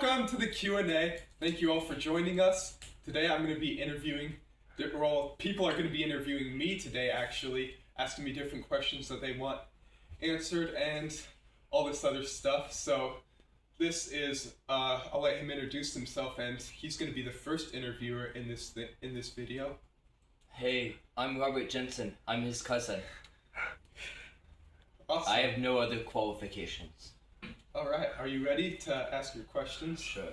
welcome to the Q&A. Thank you all for joining us. Today I'm going to be interviewing, people are going to be interviewing me today actually, asking me different questions that they want answered and all this other stuff. So this is, I'll let him introduce himself, and he's going to be the first interviewer in this video. Hey, I'm Robert Jensen. I'm his cousin. Awesome. I have no other qualifications. Alright, are you ready to ask your questions? Sure.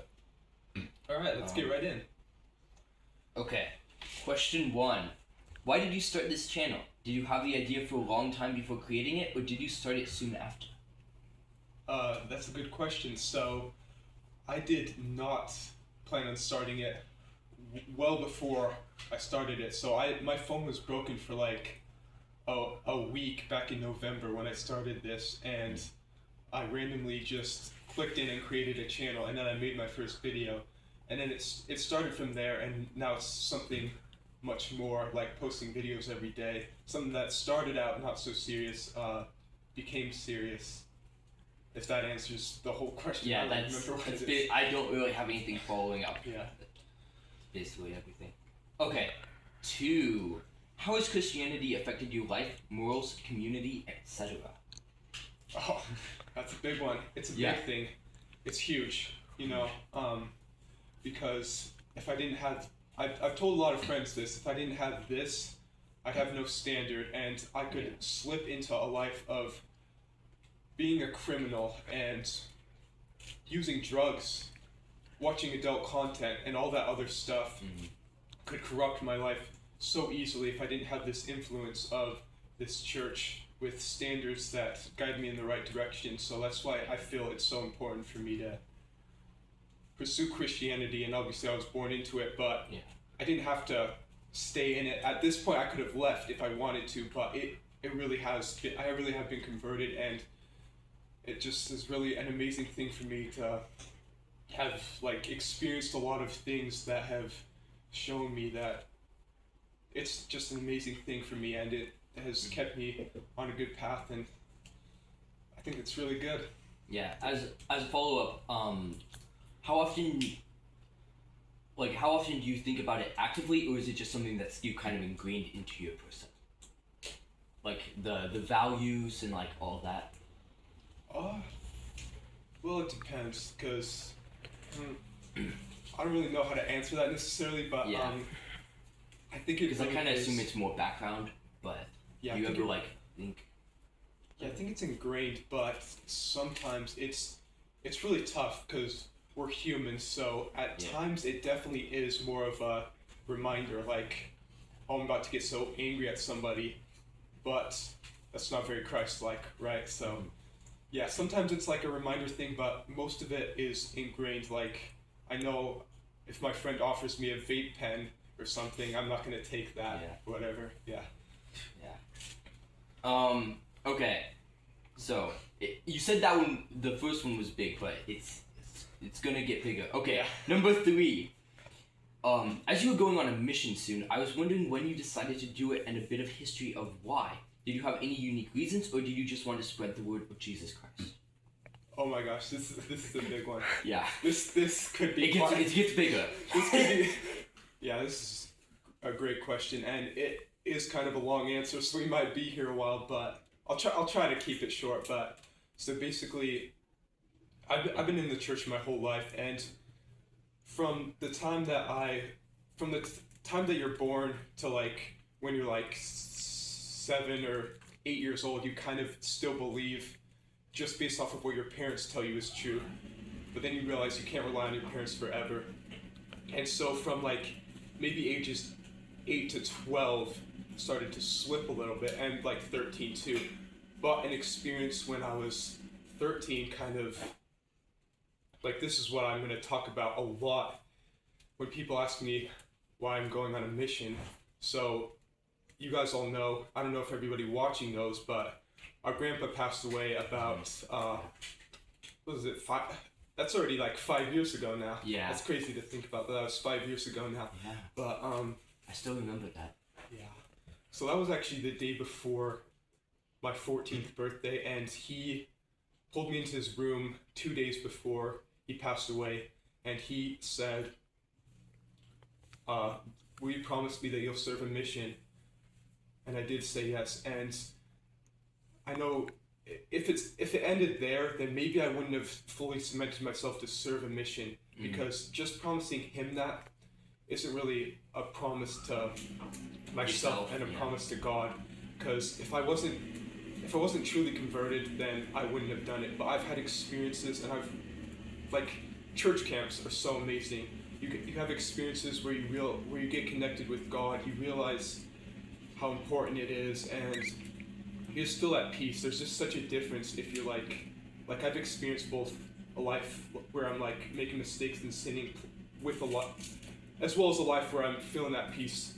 Alright, let's get right in. Okay, question 1. Why did you start this channel? Did you have the idea for a long time before creating it, or did you start it soon after? That's a good question. So, I did not plan on starting it well before I started it. So my phone was broken for like a week back in November when I started this, and I randomly just clicked in and created a channel, and then I made my first video, and then it started from there, and now it's something much more like posting videos every day. Something that started out not so serious became serious. If that answers the whole question. Yeah, I I don't really have anything following up. Yeah. Basically everything. Okay, 2. How has Christianity affected your life, morals, community, etc.? Oh, that's a big one. It's a big thing. It's huge, because if I didn't have, I've told a lot of friends this, if I didn't have this, I'd have no standard, and I could slip into a life of being a criminal and using drugs, watching adult content, and all that other stuff could corrupt my life so easily if I didn't have this influence of this church with standards that guide me in the right direction. So that's why I feel it's so important for me to pursue Christianity, and obviously I was born into it, but I didn't have to stay in it. At this point I could have left if I wanted to, but it really has been, I really have been converted, and it just is really an amazing thing for me to have experienced a lot of things that have shown me that it's just an amazing thing for me, and it has kept me on a good path, and I think it's really good. Yeah, as a follow-up, how often do you think about it actively, or is it just something that's you kind of ingrained into your person? Like the values and like all that? Well, it depends, because I don't really know how to answer that necessarily, but I think it. Because I kind of assume it's more background, but do you ever think? Yeah, I think it's ingrained, but sometimes it's really tough because we're humans. So at times it definitely is more of a reminder, like, oh, I'm about to get so angry at somebody, but that's not very Christ-like, right? So. Yeah, sometimes it's like a reminder thing, but most of it is ingrained. Like, I know if my friend offers me a vape pen or something, I'm not gonna take that. Whatever. Yeah. Okay. So you said that one, the first one was big, but it's gonna get bigger. Okay. Yeah. Number 3. As you were going on a mission soon, I was wondering when you decided to do it and a bit of history of why. Did you have any unique reasons, or did you just want to spread the word of Jesus Christ? Oh my gosh, this is a big one. Yeah. This could be. It gets bigger. This could be. Yeah, this is a great question, and it is kind of a long answer, so we might be here a while, but I'll try to keep it short. But so basically, I've been in the church my whole life, and from the time that you're born to when you're 7 or 8 years old, you kind of still believe just based off of what your parents tell you is true, but then you realize you can't rely on your parents forever. And so from maybe ages 8 to 12 started to slip a little bit, and 13 too, but an experience when I was 13 kind of this is what I'm going to talk about a lot when people ask me why I'm going on a mission. So you guys all know, I don't know if everybody watching knows, but our grandpa passed away about, what was it, 5? That's already 5 years ago now. Yeah. That's crazy to think about, but that was 5 years ago now. Yeah. But, I still remember that. Yeah. So that was actually the day before my 14th birthday, and he pulled me into his room 2 days before he passed away, and he said, "Will you promise me that you'll serve a mission?" And I did say yes. And I know if it ended there, then maybe I wouldn't have fully cemented myself to serve a mission, because just promising him that isn't really a promise to myself and a promise to God. Because if I wasn't truly converted, then I wouldn't have done it. But I've had experiences, and like church camps are so amazing. You have experiences where you get connected with God. You realize how important it is, and you're still at peace. There's just such a difference if you're like I've experienced both a life where I'm like making mistakes and sinning with a lot, as well as a life where I'm feeling that peace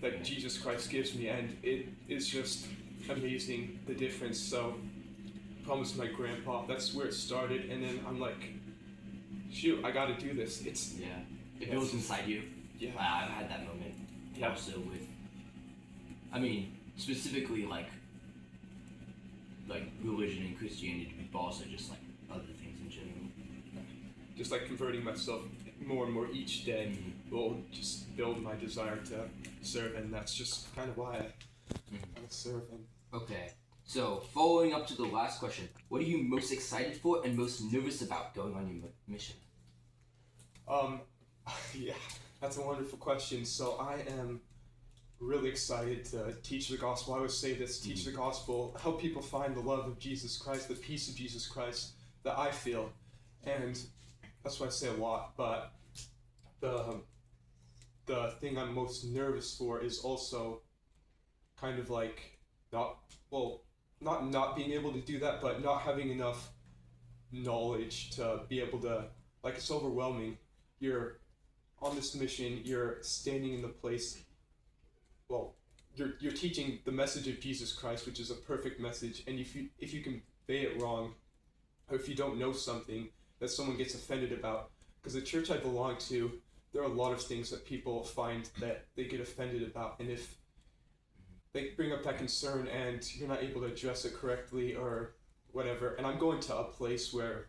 that Jesus Christ gives me, and it is just amazing, the difference. So I promised my grandpa, that's where it started, and then I'm like, shoot, I gotta do this. It builds inside you. Yeah. I've had that moment. Yeah. Also with, I mean, specifically like religion and Christianity, but also just like other things in general. Just like converting myself more and more each day will just build my desire to serve, and that's just kind of why I serve. And Okay, so following up to the last question, what are you most excited for and most nervous about going on your mission? Yeah, that's a wonderful question. So I am really excited to teach the gospel. I always say this: teach the gospel, help people find the love of Jesus Christ, the peace of Jesus Christ that I feel, and that's what I say a lot. But the thing I'm most nervous for is also kind of like not being able to do that, but not having enough knowledge to be able to, like, it's overwhelming. You're on this mission, you're standing in the place, well, you're teaching the message of Jesus Christ, which is a perfect message, and if you convey it wrong, or if you don't know something that someone gets offended about, because the church I belong to, there are a lot of things that people find that they get offended about, and if they bring up that concern and you're not able to address it correctly or whatever, and I'm going to a place where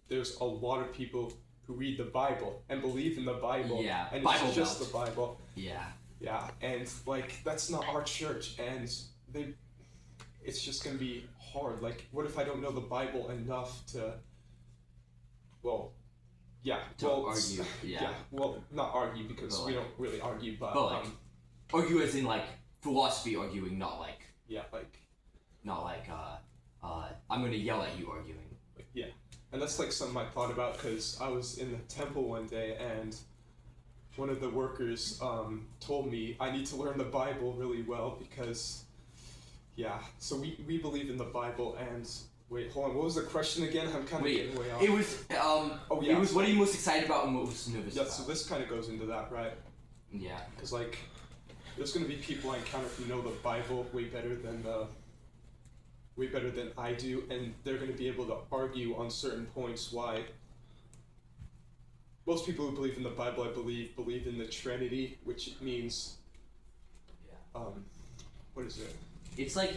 there's a lot of people who read the Bible and believe in the Bible, Yeah, and Bible it's just Belt. the Bible. Yeah. And like that's not our church, and it's just gonna be hard. Like, what if I don't know the Bible enough to, argue? Yeah. Well, not argue, because But we like- don't really argue, but like, argue as in like philosophy arguing, not like I'm gonna yell at you arguing. yeah. And that's like something I thought about, because I was in the temple one day, and one of the workers told me I need to learn the Bible really well, because so we believe in the Bible. And wait, hold on, what was the question again? I'm kind of getting way off. It was it was what are you most excited about and most nervous about? So this kind of goes into that, right? Yeah. Because like there's going to be people I encounter who know the Bible way better than I do, and they're going to be able to argue on certain points why most people who believe in the Bible, I believe in the Trinity, which means what is it? It's like,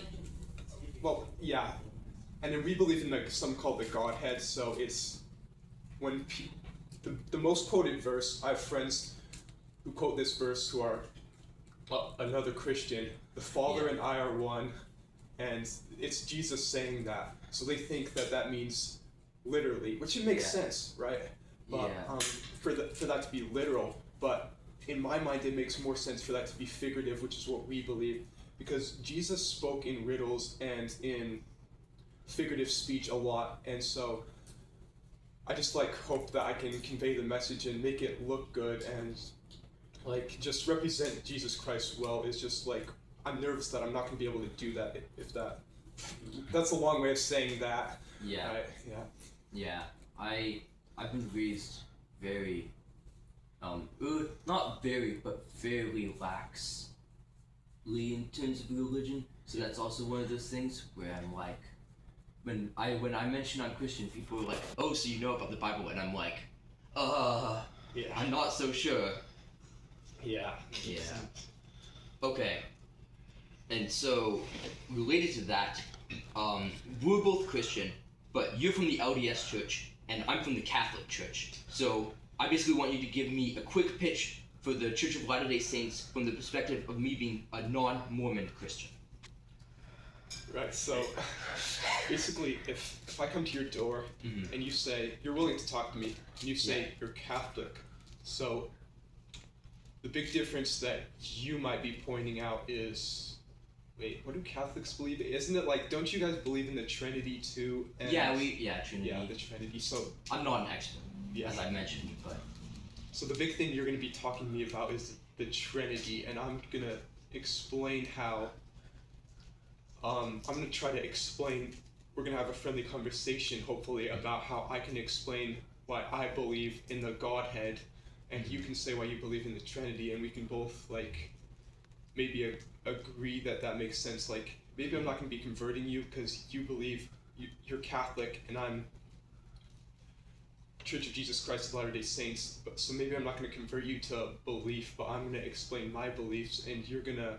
and then we believe in something called the Godhead. So it's when the most quoted verse. I have friends who quote this verse who are another Christian. The Father and I are one, and it's Jesus saying that. So they think that means literally, which it makes sense, right? But for that to be literal, but in my mind it makes more sense for that to be figurative, which is what we believe, because Jesus spoke in riddles and in figurative speech a lot, and so I just like hope that I can convey the message and make it look good and like just represent Jesus Christ well. Is just like I'm nervous that I'm not going to be able to do that. If that's a long way of saying that. I've been raised very not very, but fairly laxly in terms of religion. So that's also one of those things where I'm like, when I mention I'm Christian, people are like, oh, so you know about the Bible, and I'm like, I'm not so sure. Yeah. Okay. And so, related to that, we're both Christian, but you're from the LDS Church, and I'm from the Catholic Church. So I basically want you to give me a quick pitch for the Church of Latter-day Saints from the perspective of me being a non-Mormon Christian. Right, so basically, if I come to your door and you say, you're willing to talk to me, and you say you're Catholic, so the big difference that you might be pointing out is, wait, what do Catholics believe? Isn't it like, don't you guys believe in the Trinity too? And Trinity. Yeah, the Trinity. So I'm not an expert, as I mentioned, but... So the big thing you're going to be talking to me about is the Trinity, and I'm going to explain how... I'm going to try to explain, we're going to have a friendly conversation, hopefully, about how I can explain why I believe in the Godhead, and you can say why you believe in the Trinity, and we can both, like, maybe agree that that makes sense. Like, maybe I'm not going to be converting you because you believe you're Catholic, and I'm Church of Jesus Christ of Latter-day Saints, so maybe I'm not going to convert you to belief, but I'm going to explain my beliefs, and you're going to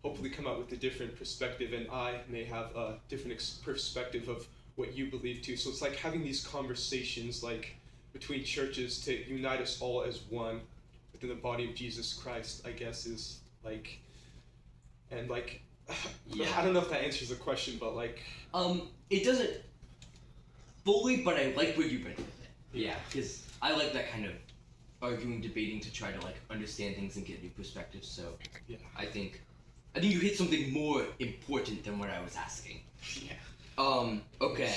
hopefully come out with a different perspective, and I may have a different perspective of what you believe too. So it's like having these conversations like between churches to unite us all as one within the body of Jesus Christ, I guess, is like, and like, I don't know if that answers the question, but like... It doesn't fully, but I like where you've been with it. Yeah, because I like that kind of arguing, debating to try to like understand things and get new perspectives, so yeah. I think you hit something more important than what I was asking. Yeah. Okay.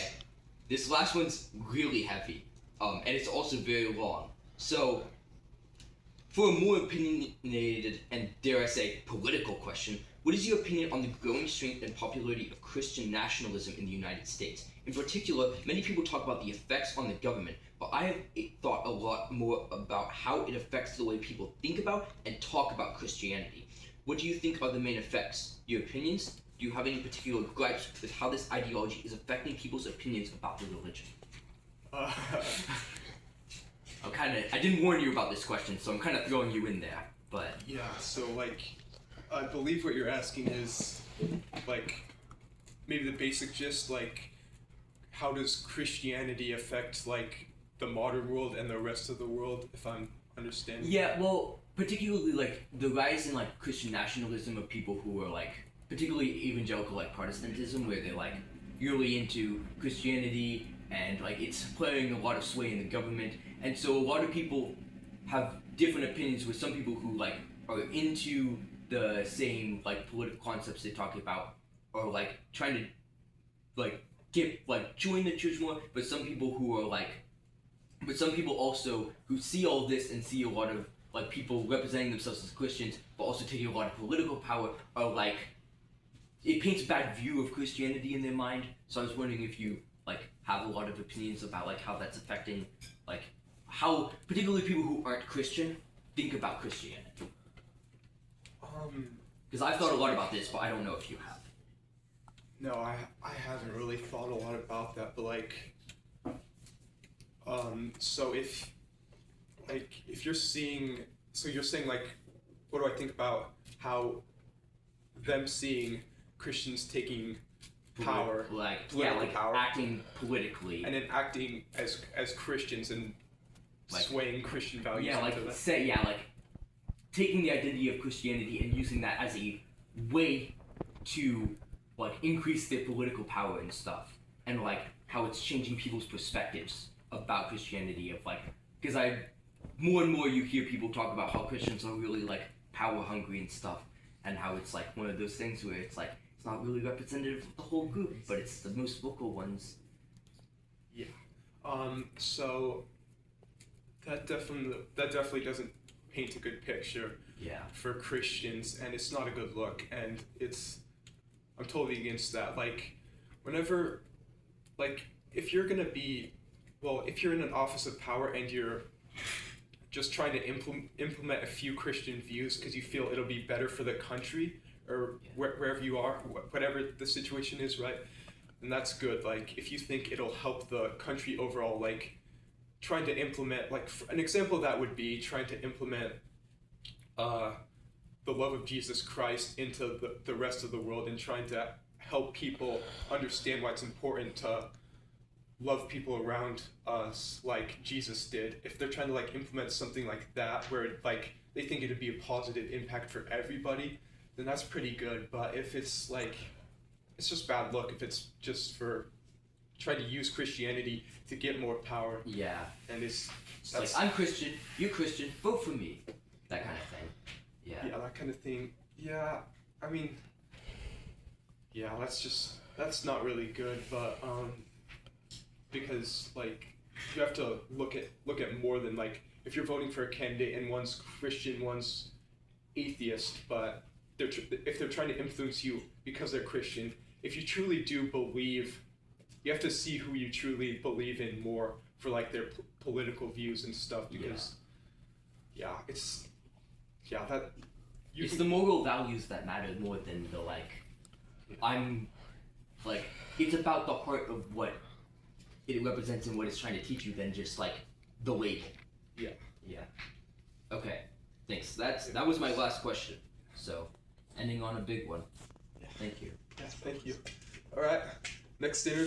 This last one's really heavy. And it's also very long. So, for a more opinionated and, dare I say, political question, what is your opinion on the growing strength and popularity of Christian nationalism in the United States? In particular, many people talk about the effects on the government, but I have thought a lot more about how it affects the way people think about and talk about Christianity. What do you think are the main effects? Your opinions? Do you have any particular gripes with how this ideology is affecting people's opinions about the religion? I didn't warn you about this question, so I'm kind of throwing you in there, but... Yeah, so, like, I believe what you're asking is, like, maybe the basic gist, like, how does Christianity affect, like, the modern world and the rest of the world, if I'm understanding? Yeah, well, particularly, like, the rise in, like, Christian nationalism of people who are, like, particularly evangelical, like, Protestantism, where they're, like, really into Christianity, and, like, it's playing a lot of sway in the government, and so a lot of people have different opinions with some people who, like, are into the same, like, political concepts they're talking about, or, like, trying to, like, join the church more, but some people who are, like, but some people also who see all this and see a lot of, like, people representing themselves as Christians, but also taking a lot of political power, are, like, it paints a bad view of Christianity in their mind, so I was wondering if you, like, have a lot of opinions about, like, how that's affecting, like, how particularly people who aren't Christian think about Christianity. Because I've thought a lot about this, but I don't know if you have. No, I haven't really thought a lot about that, but, like, so if you're seeing, so you're saying, like, what do I think about how them seeing Christians taking power, political power, acting politically, and then acting as Christians and like, swaying Christian values. Yeah, like taking the identity of Christianity and using that as a way to, like, increase their political power and stuff, and, like, how it's changing people's perspectives about Christianity, of, like, because more and more you hear people talk about how Christians are really, like, power hungry and stuff, and how it's, like, one of those things where it's, like, it's not really representative of the whole group, but it's the most vocal ones. Yeah. So that definitely doesn't paint a good picture for Christians, and it's not a good look, and I'm totally against that. Like, whenever, like, if you're gonna be, well, if you're in an office of power and you're just trying to implement a few Christian views because you feel it'll be better for the country, or wherever you are, whatever the situation is, right? And that's good. Like, if you think it'll help the country overall, like, trying to implement, like, an example of that would be trying to implement the love of Jesus Christ into the rest of the world, and trying to help people understand why it's important to love people around us like Jesus did, if they're trying to like implement something like that where like they think it'd be a positive impact for everybody, then that's pretty good. But if it's like, it's just bad luck if it's just for try to use Christianity to get more power, Yeah. and it's It's like, I'm Christian, you're Christian, vote for me. That kind of thing. yeah, that kind of thing. Yeah, I mean, yeah, that's not really good. But because like you have to look at more than like if you're voting for a candidate and one's Christian, one's atheist, but if they're trying to influence you because they're Christian, if you truly do believe, you have to see who you truly believe in more for like their political views and stuff. Because it's that you It's can, the moral values that matter more than the like. I'm like, it's about the heart of what it represents and what it's trying to teach you than just like the label. Yeah. Yeah. Okay. Thanks. That was my last question. So, ending on a big one. Thank you. yeah, thank you. All right, next interview.